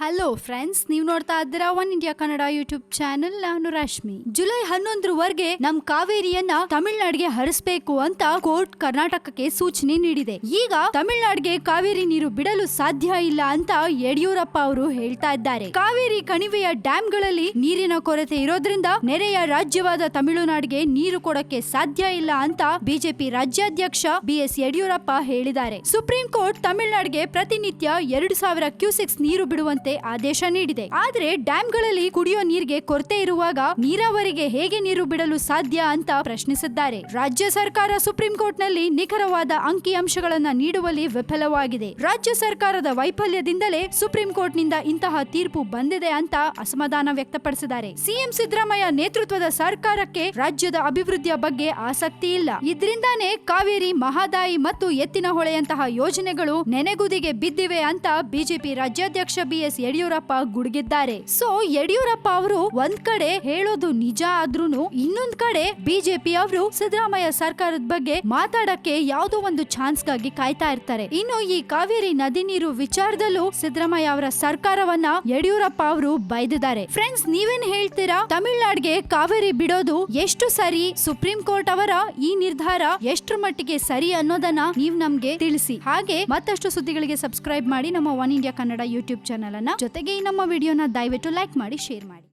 Hello friends, ನೀವು ನೋಡ್ತಾ ಇದ್ದೀರಾ one India Kannada YouTube channel. ನಾನು ರಶ್ಮಿ. ಜುಲೈ 11ರವರೆಗೆ ನಮ್ ಕಾವೇರಿಯನ್ನ ತಮಿಳುನಾಡಿಗೆ ಹರಿಸಬೇಕು ಅಂತ ಕೋರ್ಟ್ ಕರ್ನಾಟಕಕ್ಕೆ ಸೂಚನೆ ನೀಡಿದೆ. ಈಗ ತಮಿಳುನಾಡಿಗೆ ಕಾವೇರಿ ನೀರು ಬಿಡಲು ಸಾಧ್ಯ ಇಲ್ಲ ಅಂತ ಯಡಿಯೂರಪ್ಪ ಅವರು ಹೇಳ್ತಾ ಇದ್ದಾರೆ. ಕಾವೇರಿ ಕಣಿವೆಯ ಡ್ಯಾಂಗಳಲ್ಲಿ ನೀರಿನ ಕೊರತೆ ಇರೋದ್ರಿಂದ ನೆರೆಯ ರಾಜ್ಯವಾದ ತಮಿಳುನಾಡಿಗೆ ನೀರು ಕೊಡಕ್ಕೆ ಸಾಧ್ಯ ಇಲ್ಲ ಅಂತ ಬಿಜೆಪಿ ರಾಜ್ಯಾಧ್ಯಕ್ಷ BS ಯಡಿಯೂರಪ್ಪ ಹೇಳಿದ್ದಾರೆ. ಸುಪ್ರೀಂ ಕೋರ್ಟ್ ತಮಿಳುನಾಡಿಗೆ ಪ್ರತಿನಿತ್ಯ 2000 ಕ್ಯೂಸೆಕ್ಸ್ ನೀರು ಬಿಡುವಂತೆ ಆದೇಶ ನೀಡಿದೆ. ಆದ್ರೆ ಡ್ಯಾಂಗಳಲ್ಲಿ ಕುಡಿಯೋ ನೀರಿಗೆ ಕೊರತೆ ಇರುವಾಗ ನೀರಾವರಿಗೆ ಹೇಗೆ ನೀರು ಬಿಡಲು ಸಾಧ್ಯ ಅಂತ ಪ್ರಶ್ನಿಸಿದ್ದಾರೆ. ರಾಜ್ಯ ಸರ್ಕಾರ ಸುಪ್ರೀಂ ಕೋರ್ಟ್ ನಲ್ಲಿ ನಿಖರವಾದ ಅಂಕಿಅಂಶಗಳನ್ನ ನೀಡುವಲ್ಲಿ ವಿಫಲವಾಗಿದೆ. ರಾಜ್ಯ ಸರ್ಕಾರದ ವೈಫಲ್ಯದಿಂದಲೇ ಸುಪ್ರೀಂ ಕೋರ್ಟ್ ನಿಂದ ಇಂತಹ ತೀರ್ಪು ಬಂದಿದೆ ಅಂತ ಅಸಮಾಧಾನ ವ್ಯಕ್ತಪಡಿಸಿದ್ದಾರೆ. ಸಿಎಂ ಸಿದ್ದರಾಮಯ್ಯ ನೇತೃತ್ವದ ಸರ್ಕಾರಕ್ಕೆ ರಾಜ್ಯದ ಅಭಿವೃದ್ಧಿಯ ಬಗ್ಗೆ ಆಸಕ್ತಿ ಇಲ್ಲ. ಇದರಿಂದಾನೇ ಕಾವೇರಿ, ಮಹಾದಾಯಿ ಮತ್ತು ಎತ್ತಿನ ಹೊಳೆಯಂತಹ ಯೋಜನೆಗಳು ನೆನೆಗುದಿಗೆ ಬಿದ್ದಿವೆ ಅಂತ ಬಿಜೆಪಿ ರಾಜ್ಯಾಧ್ಯಕ್ಷ BS ಯಡಿಯೂರಪ್ಪ ಗುಡುಗಿದ್ದಾರೆ. ಸೊ ಯಡಿಯೂರಪ್ಪ ಅವರು ಒಂದ್ ಕಡೆ ಹೇಳೋದು ನಿಜ ಆದ್ರೂನು ಇನ್ನೊಂದ್ ಕಡೆ ಬಿಜೆಪಿ ಅವರು ಸಿದ್ದರಾಮಯ್ಯ ಸರ್ಕಾರದ ಬಗ್ಗೆ ಮಾತಾಡಕ್ಕೆ ಯಾವುದೋ ಒಂದು ಚಾನ್ಸ್ ಗಾಗಿ ಕಾಯ್ತಾ ಇರ್ತಾರೆ. ಇನ್ನು ಈ ಕಾವೇರಿ ನದಿ ನೀರು ವಿಚಾರದಲ್ಲೂ ಸಿದ್ದರಾಮಯ್ಯ ಅವರ ಸರ್ಕಾರವನ್ನ ಯಡಿಯೂರಪ್ಪ ಅವರು ಬೈದಿದ್ದಾರೆ. ಫ್ರೆಂಡ್ಸ್, ನೀವೇನ್ ಹೇಳ್ತೀರಾ? ತಮಿಳುನಾಡಿಗೆ ಕಾವೇರಿ ಬಿಡೋದು ಎಷ್ಟು ಸರಿ? ಸುಪ್ರೀಂ ಕೋರ್ಟ್ ಅವರ ಈ ನಿರ್ಧಾರ ಎಷ್ಟರ ಮಟ್ಟಿಗೆ ಸರಿ ಅನ್ನೋದನ್ನ ನೀವು ನಮ್ಗೆ ತಿಳಿಸಿ. ಹಾಗೆ ಮತ್ತಷ್ಟು ಸುದ್ದಿಗಳಿಗೆ ಸಬ್ಸ್ಕ್ರೈಬ್ ಮಾಡಿ ನಮ್ಮ one India Kannada YouTube channel ಅನ್ನ. ಜೊತೆಗೆ ಈ ನಮ್ಮ ವಿಡಿಯೋನ ದಯವಿಟ್ಟು ಲೈಕ್ ಮಾಡಿ, ಶೇರ್ ಮಾಡಿ.